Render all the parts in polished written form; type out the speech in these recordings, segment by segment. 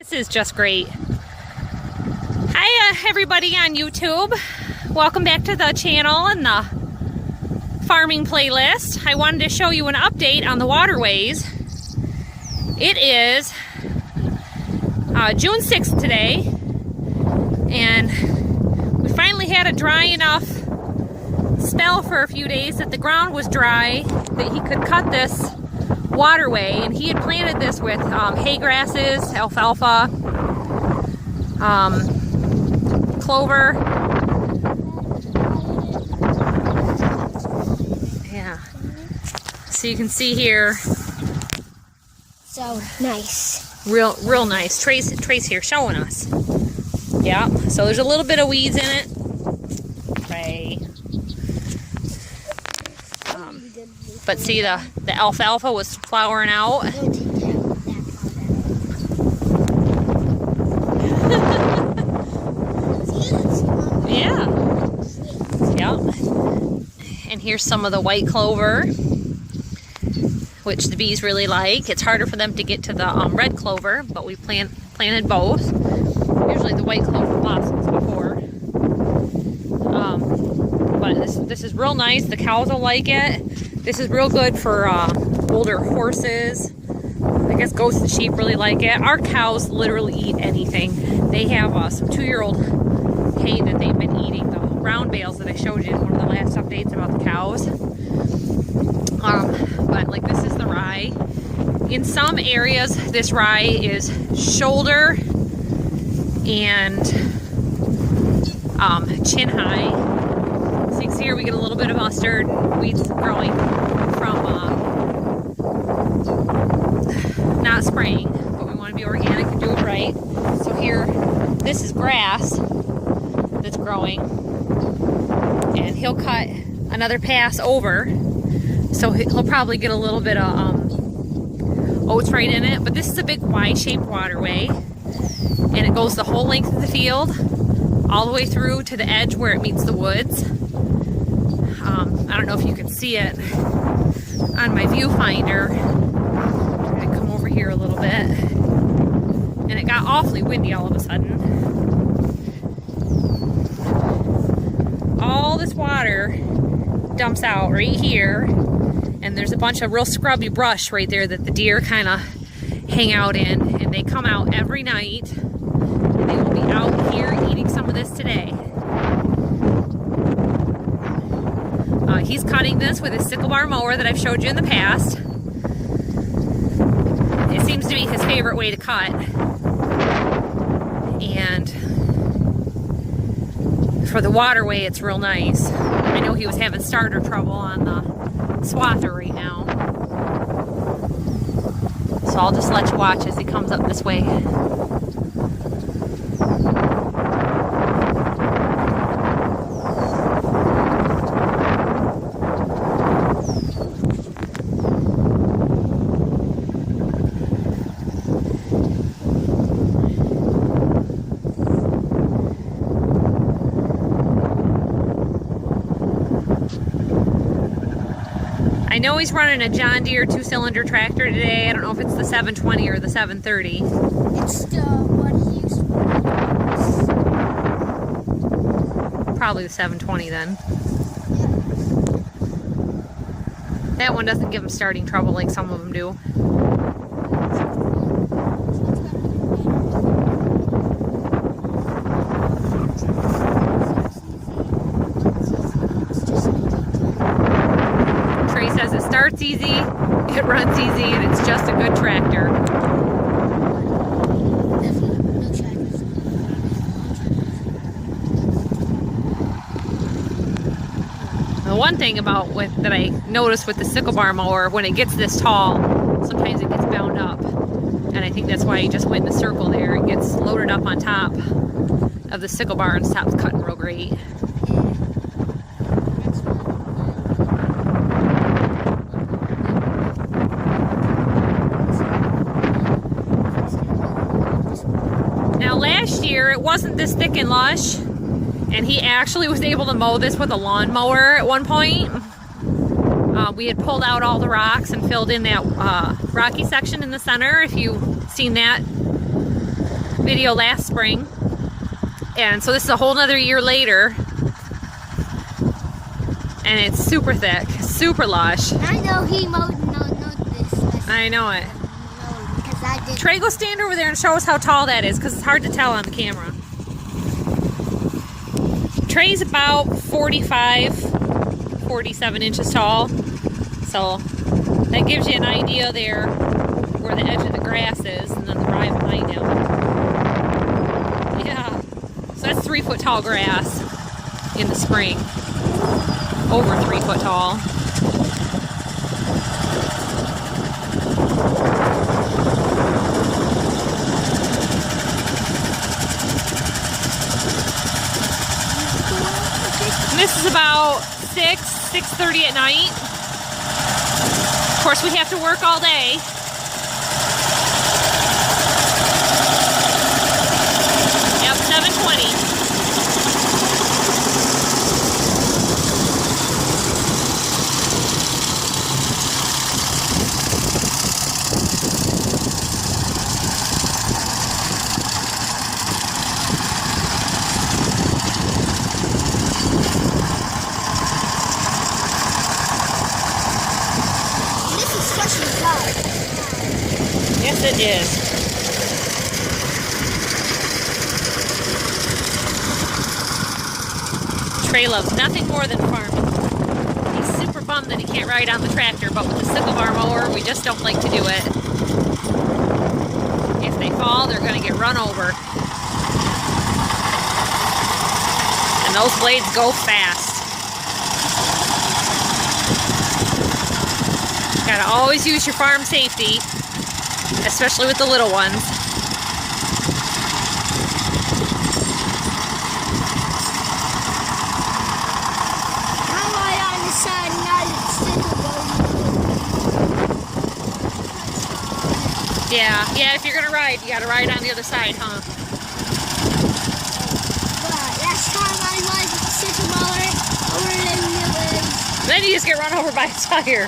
This is just great. Hi everybody on YouTube. Welcome back to the channel and the farming playlist. I wanted to show you an update on the waterways. It is June 6th today, and we finally had a dry enough spell for a few days that the ground was dry that he could cut this waterway, and he had planted this with hay grasses, alfalfa, clover. Yeah. So you can see here. So nice. Real nice. Trace here showing us. Yeah. So there's a little bit of weeds in it. Right. But see, the alfalfa was flowering out. Yeah. Yeah. And here's some of the white clover, which the bees really like. It's harder for them to get to the red clover, but we planted both. Usually the white clover blossoms before. But this is real nice. The cows will like it. This is real good for older horses. I guess goats and sheep really like it. Our cows literally eat anything. They have some 2-year-old hay that they've been eating. The round bales that I showed you in one of the last updates about the cows. But like, this is the rye. In some areas, this rye is shoulder and chin high. So you can see here we get a little bit of mustard weeds growing from not spraying, but we want to be organic and do it right. So here, this is grass that's growing, and he'll cut another pass over, so he'll probably get a little bit of oats right in it. But this is a big Y-shaped waterway, and it goes the whole length of the field all the way through to the edge where it meets the woods. I don't know if you can see it on my viewfinder. I'm gonna come over here a little bit, and it got awfully windy all of a sudden. All this water dumps out right here, and there's a bunch of real scrubby brush right there that the deer kind of hang out in, and they come out every night, and they will be out here eating some of this today. He's cutting this with his sickle bar mower that I've showed you in the past. It seems to be his favorite way to cut. And for the waterway, it's real nice. I know he was having starter trouble on the swather right now. So I'll just let you watch as he comes up this way. I know he's running a John Deere 2-cylinder tractor today. I don't know if it's the 720 or the 730. It's the what he used to. Probably the 720 then. That one doesn't give him starting trouble like some of them do. Says it starts easy, it runs easy, and it's just a good tractor. The one thing about that I noticed with the sickle bar mower, when it gets this tall, sometimes it gets bound up, and I think that's why he just went in the circle there. It gets loaded up on top of the sickle bar and stops cutting real great. Last year it wasn't this thick and lush, and he actually was able to mow this with a lawnmower at one point. We had pulled out all the rocks and filled in that rocky section in the center, if you've seen that video last spring. And so this is a whole nother year later. And it's super thick, super lush. I know he mowed this. I know it. Because I did. Trey, go stand over there and show us how tall that is, because it's hard to tell on the camera. Trey's about 45, 47 inches tall. So that gives you an idea there where the edge of the grass is, and then the rye behind him. Yeah. So that's 3 foot tall grass in the spring. Over 3 foot tall. And this is about 6:30 at night. Of course, we have to work all day. Yep, 7:20. Yes, it is. Trey loves nothing more than farming. He's super bummed that he can't ride on the tractor, but with the sickle bar mower, we just don't like to do it. If they fall, they're going to get run over. And those blades go fast. Gotta always use your farm safety, especially with the little ones. I ride on the side, not the Yeah, if you're gonna ride, you gotta ride on the other side, huh? But last time I ride with the sickle mower, over in the village. Then you just get run over by a tire.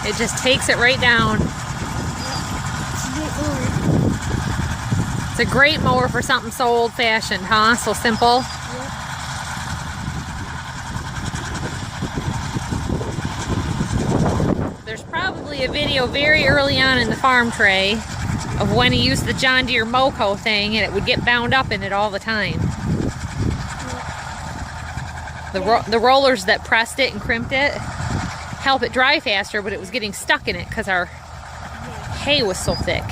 It just takes it right down. It's a great mower for something so old-fashioned, huh? So simple. Yep. There's probably a video very early on in the farm tray of when he used the John Deere Moco thing and it would get bound up in it all the time. The rollers that pressed it and crimped it help it dry faster, but it was getting stuck in it because our hay was so thick.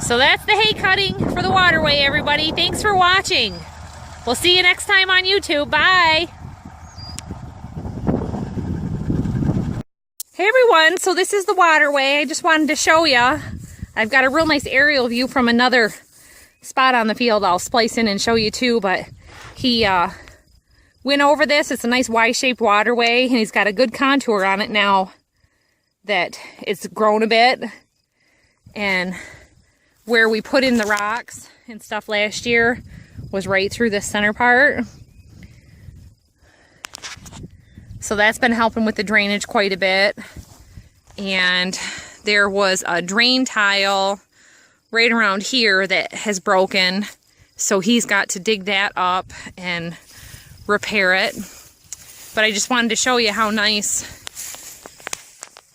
So that's the hay cutting for the Waterway, everybody. Thanks for watching. We'll see you next time on YouTube. Bye. Hey everyone, so this is the Waterway. I just wanted to show you. I've got a real nice aerial view from another spot on the field I'll splice in and show you too, but he went over this. It's a nice Y-shaped waterway, and he's got a good contour on it now that it's grown a bit. And where we put in the rocks and stuff last year was right through this center part. So that's been helping with the drainage quite a bit. And there was a drain tile right around here that has broken, so he's got to dig that up and repair it. But I just wanted to show you how nice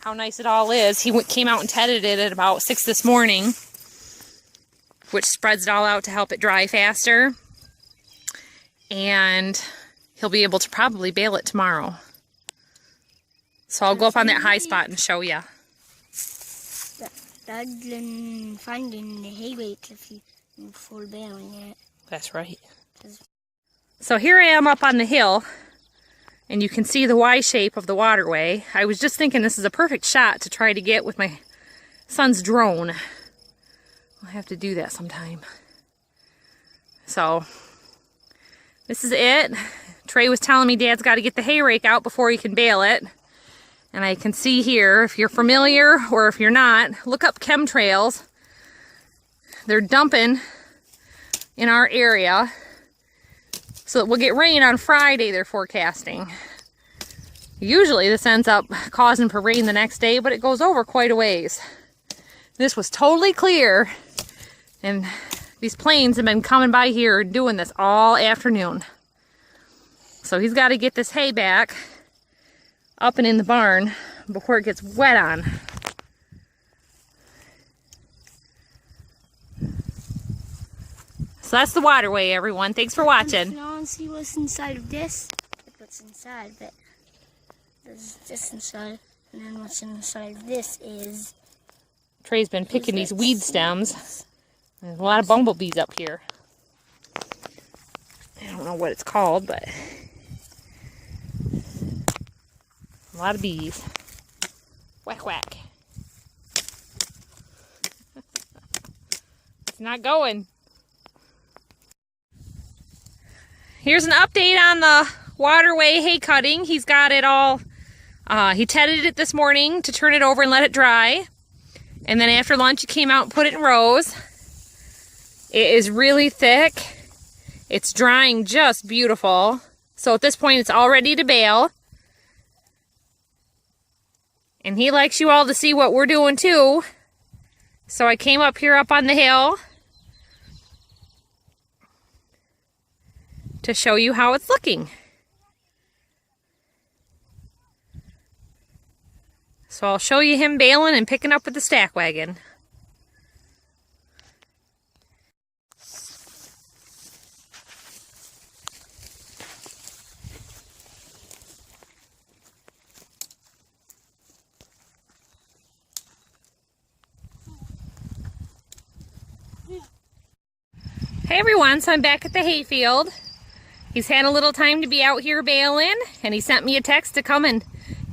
it all is. He came out and tedded it at about 6 this morning, which spreads it all out to help it dry faster, and he'll be able to probably bale it tomorrow. So I'll go up on that high spot and show you. Rather than finding the hay rakes if you full baling it. That's right. So here I am up on the hill, And you can see the Y shape of the waterway. I was just thinking this is a perfect shot to try to get with my son's drone. I'll have to do that sometime. So, this is it. Trey was telling me Dad's got to get the hay rake out before he can bale it. And I can see here, if you're familiar or if you're not, look up chemtrails. They're dumping in our area. So that we'll get rain on Friday, they're forecasting. Usually this ends up causing for rain the next day, but it goes over quite a ways. This was totally clear, and these planes have been coming by here doing this all afternoon. So he's got to get this hay back up and in the barn before it gets wet on. So that's the waterway, everyone. Thanks for watching. Now and see what's inside of this. What's inside, but there's this inside, and then what's inside of this is. Trey's been picking these weed stems. There's a lot of bumblebees up here. I don't know what it's called, but a lot of bees. Whack, whack. It's not going. Here's an update on the waterway hay cutting. He's got it all, he tedded it this morning to turn it over and let it dry. And then after lunch, he came out and put it in rows. It is really thick. It's drying just beautiful. So at this point, it's all ready to bale. And he likes you all to see what we're doing too. So I came up here up on the hill to show you how it's looking. So I'll show you him baling and picking up with the stack wagon. Hey everyone, so I'm back at the hayfield. He's had a little time to be out here baling, and he sent me a text to come and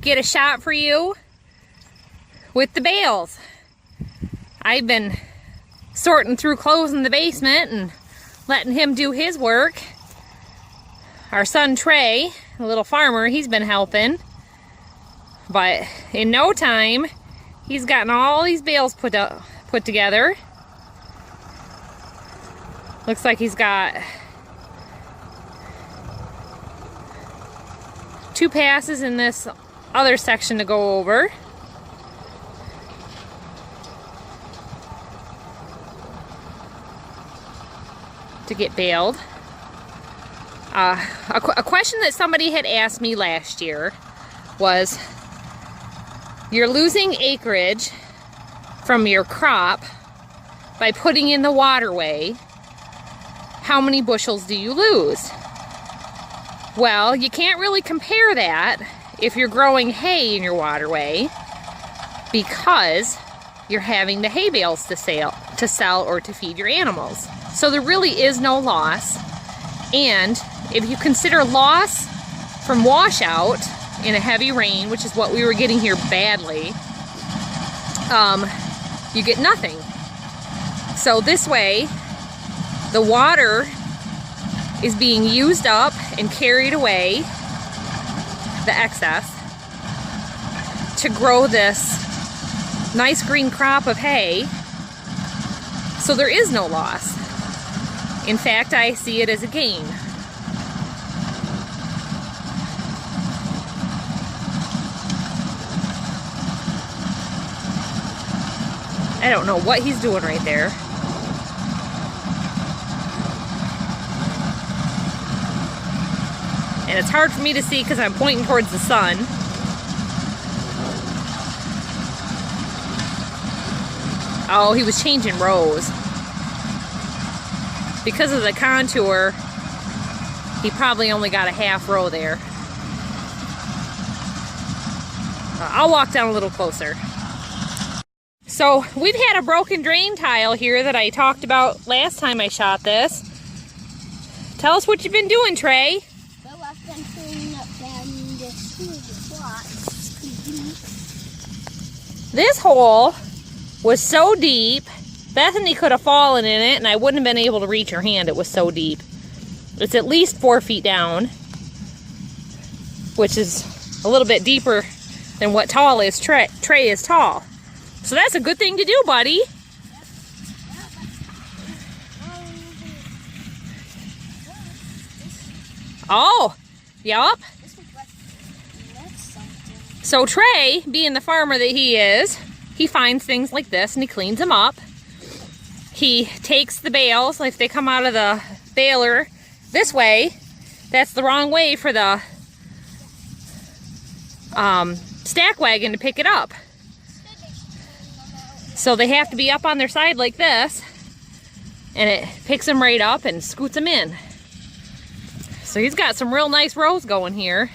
get a shot for you with the bales. I've been sorting through clothes in the basement and letting him do his work. Our son Trey, a little farmer, he's been helping. But in no time, he's gotten all these bales put together. Looks like he's got 2 passes in this other section to go over. To get baled. A question that somebody had asked me last year was, you're losing acreage from your crop by putting in the waterway. How many bushels do you lose? Well, you can't really compare that if you're growing hay in your waterway, because you're having the hay bales to sell or to feed your animals. So there really is no loss. And if you consider loss from washout in a heavy rain, which is what we were getting here badly, you get nothing. So this way, the water is being used up and carried away, the excess, to grow this nice green crop of hay. So there is no loss. In fact, I see it as a gain. I don't know what he's doing right there. And it's hard for me to see because I'm pointing towards the sun. Oh, he was changing rows. Because of the contour, he probably only got a half row there. I'll walk down a little closer. So we've had a broken drain tile here that I talked about last time I shot this. Tell us what you've been doing, Trey. Well, I've been filling up them This hole was so deep, Bethany could have fallen in it and I wouldn't have been able to reach her hand. It was so deep. It's at least 4 feet down, which is a little bit deeper than what tall is. Trey is tall. So that's a good thing to do, buddy. Oh, yup. So Trey, being the farmer that he is, he finds things like this and he cleans them up. He takes the bales, like if they come out of the baler this way, that's the wrong way for the stack wagon to pick it up. So they have to be up on their side like this, and it picks them right up and scoots them in. So he's got some real nice rows going here.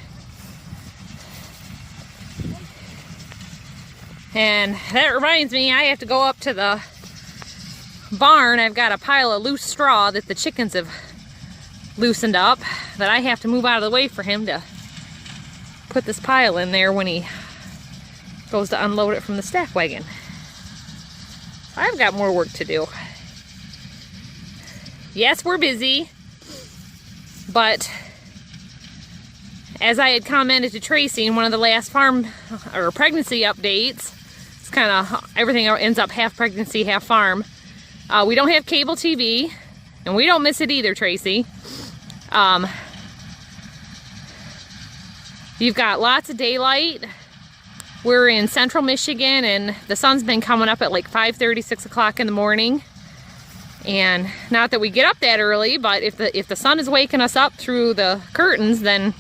And that reminds me, I have to go up to the barn. I've got a pile of loose straw that the chickens have loosened up that I have to move out of the way for him to put this pile in there when he goes to unload it from the stack wagon. I've got more work to do. Yes, we're busy, but as I had commented to Tracy in one of the last farm or pregnancy updates, it's kind of everything ends up half pregnancy, half farm. We don't have cable TV, and we don't miss it either, Tracy. You've got lots of daylight. We're in central Michigan, and the sun's been coming up at like 5:30, 6 o'clock in the morning. And not that we get up that early, but if the sun is waking us up through the curtains, then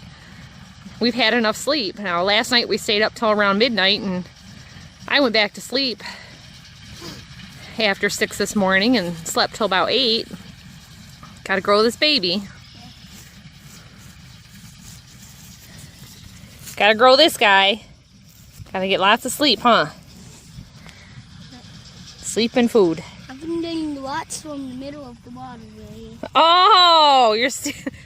we've had enough sleep. Now, last night we stayed up till around midnight, and I went back to sleep after 6 this morning and slept till about 8. Gotta grow this baby. Gotta grow this guy. Gotta get lots of sleep, huh? Sleep and food. I've been getting lots from the middle of the waterway. Oh,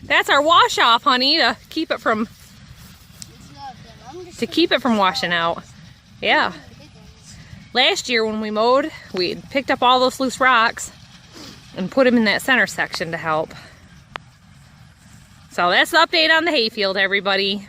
that's our wash off, honey, to keep it from washing out. Yeah. Last year when we mowed, we picked up all those loose rocks and put them in that center section to help. So that's the update on the hayfield, everybody.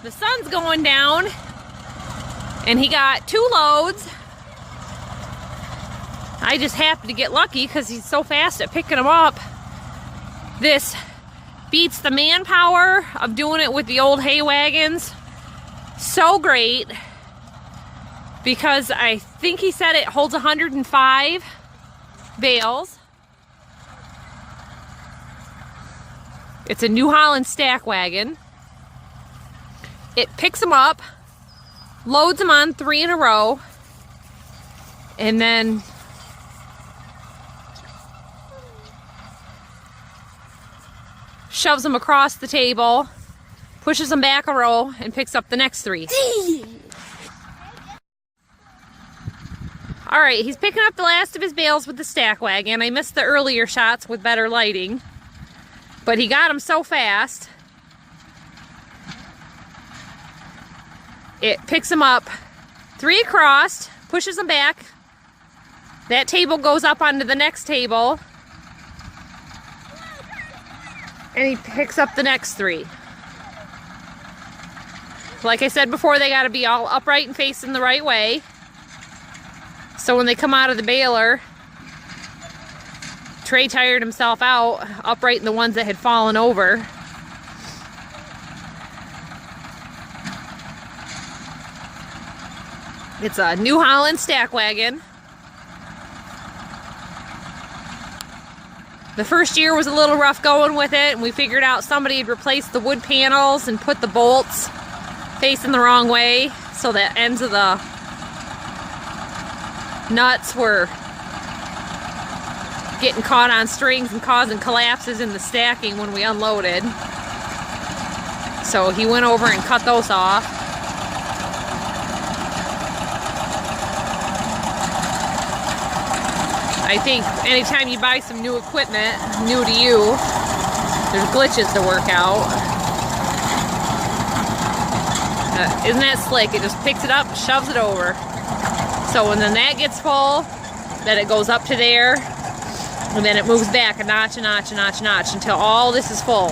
The sun's going down, and he got 2 loads. I just happened to get lucky because he's so fast at picking them up. This beats the manpower of doing it with the old hay wagons. So great, because I think he said it holds 105 bales. It's a New Holland stack wagon. It picks them up, loads them on 3 in a row, and then shoves them across the table, pushes them back a row, and picks up the next 3. All right, he's picking up the last of his bales with the stack wagon. I missed the earlier shots with better lighting, but he got them so fast. It picks them up 3 across, pushes them back. That table goes up onto the next table, and he picks up the next 3. Like I said before, they got to be all upright and facing the right way. So when they come out of the baler, Trey tired himself out uprighting the ones that had fallen over. It's a New Holland stack wagon. The first year was a little rough going with it, and we figured out somebody had replaced the wood panels and put the bolts facing the wrong way, so the ends of the nuts were getting caught on strings and causing collapses in the stacking when we unloaded. So he went over and cut those off. I think anytime you buy some new equipment, new to you, there's glitches to work out. Isn't that slick? It just picks it up, shoves it over. So when then that gets full, then it goes up to there, and then it moves back a notch, a notch, a notch, a notch, until all this is full.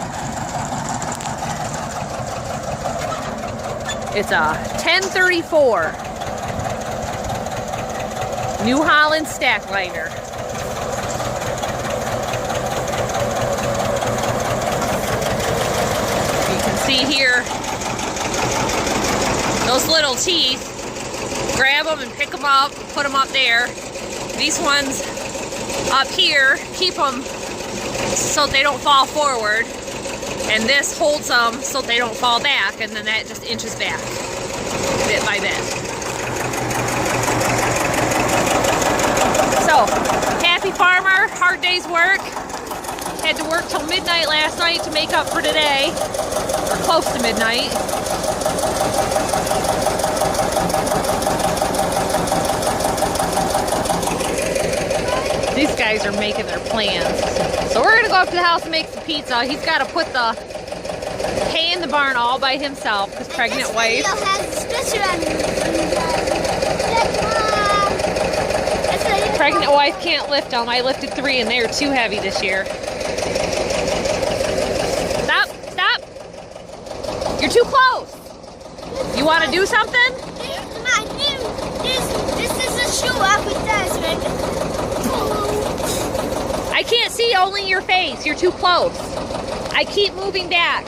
It's a 1034 New Holland stack liner. You can see here those little teeth. Grab them and pick them up, put them up there. These ones up here keep them so they don't fall forward, and this holds them so they don't fall back, and then that just inches back bit by bit. So, happy farmer, hard day's work. Had to work till midnight last night to make up for today, or close to midnight. These guys are making their plans. So we're gonna go up to the house and make some pizza. He's gotta put the hay in the barn all by himself, because pregnant wife. Pregnant wife can't lift them. I lifted 3 and they're too heavy this year. Stop, stop. You're too close. You wanna do something? This is a shoe up with this, man. I can't see only your face. You're too close. I keep moving back.